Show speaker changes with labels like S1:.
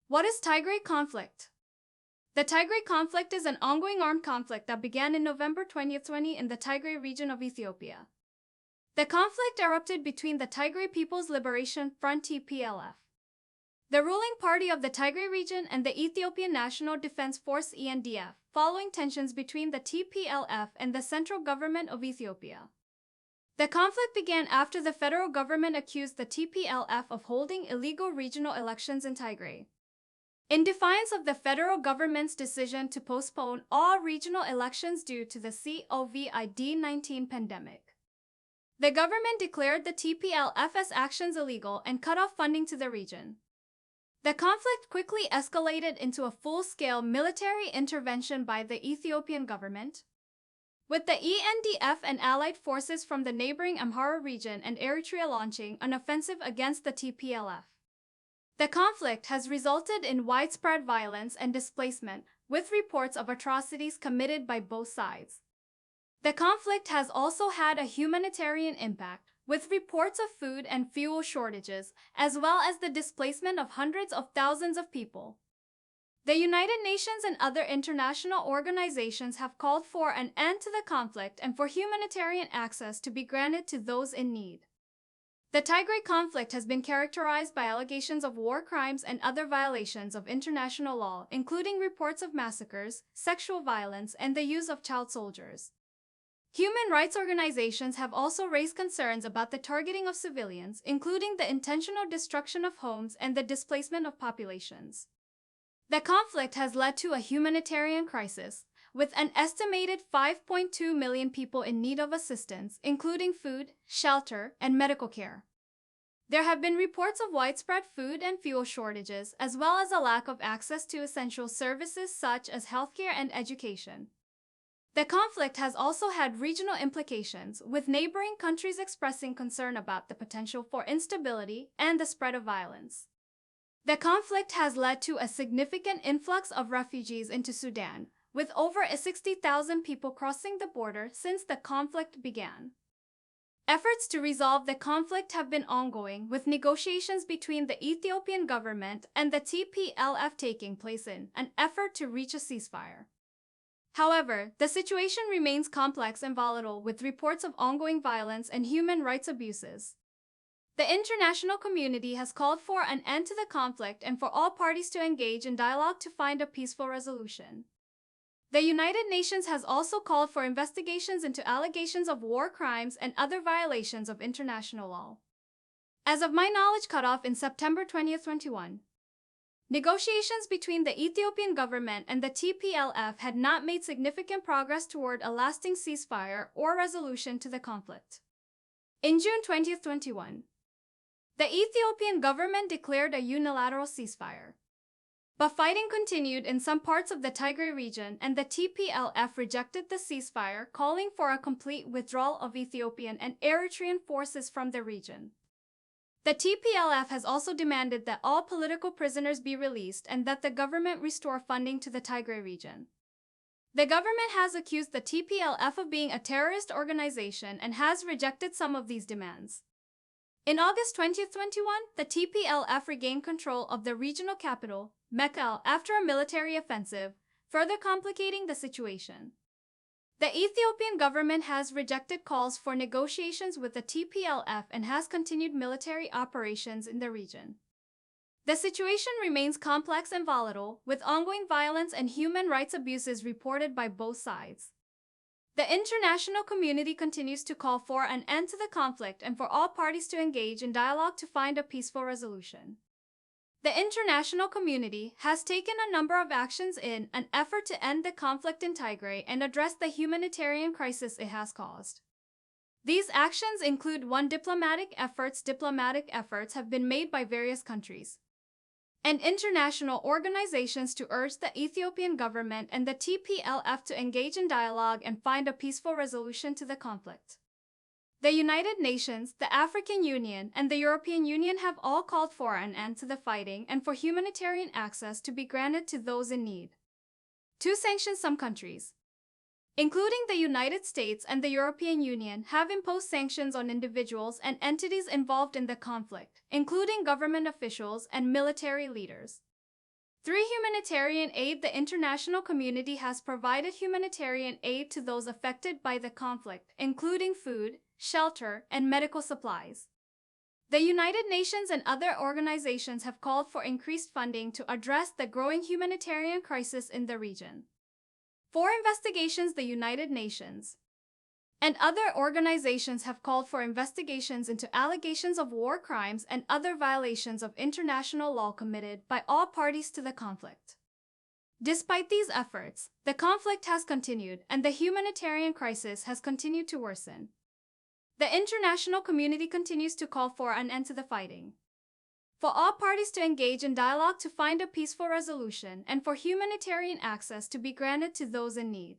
S1: What is Tigray Conflict? The Tigray Conflict is an ongoing armed conflict that began in November 2020 in the Tigray region of Ethiopia. The conflict erupted between the Tigray People's Liberation Front (TPLF), the ruling party of the Tigray region, and the Ethiopian National Defense Force (ENDF), following tensions between the TPLF and the central government of Ethiopia. The conflict began after the federal government accused the TPLF of holding illegal regional elections in Tigray. In defiance of the federal government's decision to postpone all regional elections due to the COVID-19 pandemic, the government declared the TPLF's actions illegal and cut off funding to the region. The conflict quickly escalated into a full-scale military intervention by the Ethiopian government, with the ENDF and allied forces from the neighboring Amhara region and Eritrea launching an offensive against the TPLF. The conflict has resulted in widespread violence and displacement, with reports of atrocities committed by both sides. The conflict has also had a humanitarian impact, with reports of food and fuel shortages, as well as the displacement of hundreds of thousands of people. The United Nations and other international organizations have called for an end to the conflict and for humanitarian access to be granted to those in need. The Tigray conflict has been characterized by allegations of war crimes and other violations of international law, including reports of massacres, sexual violence, and the use of child soldiers. Human rights organizations have also raised concerns about the targeting of civilians, including the intentional destruction of homes and the displacement of populations. The conflict has led to a humanitarian crisis, with an estimated 5.2 million people in need of assistance, including food, shelter, and medical care. There have been reports of widespread food and fuel shortages, as well as a lack of access to essential services such as healthcare and education. The conflict has also had regional implications, with neighboring countries expressing concern about the potential for instability and the spread of violence. The conflict has led to a significant influx of refugees into Sudan, with over 60,000 people crossing the border since the conflict began. Efforts to resolve the conflict have been ongoing, with negotiations between the Ethiopian government and the TPLF taking place in an effort to reach a ceasefire. However, the situation remains complex and volatile, with reports of ongoing violence and human rights abuses. The international community has called for an end to the conflict and for all parties to engage in dialogue to find a peaceful resolution. The United Nations has also called for investigations into allegations of war crimes and other violations of international law. As of my knowledge, cut off in September 2021, negotiations between the Ethiopian government and the TPLF had not made significant progress toward a lasting ceasefire or resolution to the conflict. In June 2021, the Ethiopian government declared a unilateral ceasefire. But fighting continued in some parts of the Tigray region, and the TPLF rejected the ceasefire, calling for a complete withdrawal of Ethiopian and Eritrean forces from the region. The TPLF has also demanded that all political prisoners be released and that the government restore funding to the Tigray region. The government has accused the TPLF of being a terrorist organization and has rejected some of these demands. In August 2021, the TPLF regained control of the regional capital, Mekelle, after a military offensive, further complicating the situation. The Ethiopian government has rejected calls for negotiations with the TPLF and has continued military operations in the region. The situation remains complex and volatile, with ongoing violence and human rights abuses reported by both sides. The international community continues to call for an end to the conflict and for all parties to engage in dialogue to find a peaceful resolution. The international community has taken a number of actions in an effort to end the conflict in Tigray and address the humanitarian crisis it has caused. These actions include diplomatic efforts. Diplomatic efforts have been made by various countries and international organizations to urge the Ethiopian government and the TPLF to engage in dialogue and find a peaceful resolution to the conflict. The United Nations, the African Union, and the European Union have all called for an end to the fighting and for humanitarian access to be granted to those in need. To sanction some countries, including the United States and the European Union, have imposed sanctions on individuals and entities involved in the conflict, including government officials and military leaders. Through humanitarian aid, the international community has provided humanitarian aid to those affected by the conflict, including food, shelter, and medical supplies. The United Nations and other organizations have called for increased funding to address the growing humanitarian crisis in the region. For investigations, the United Nations and other organizations have called for investigations into allegations of war crimes and other violations of international law committed by all parties to the conflict. Despite these efforts, the conflict has continued and the humanitarian crisis has continued to worsen. The international community continues to call for an end to the fighting, for all parties to engage in dialogue to find a peaceful resolution, and for humanitarian access to be granted to those in need.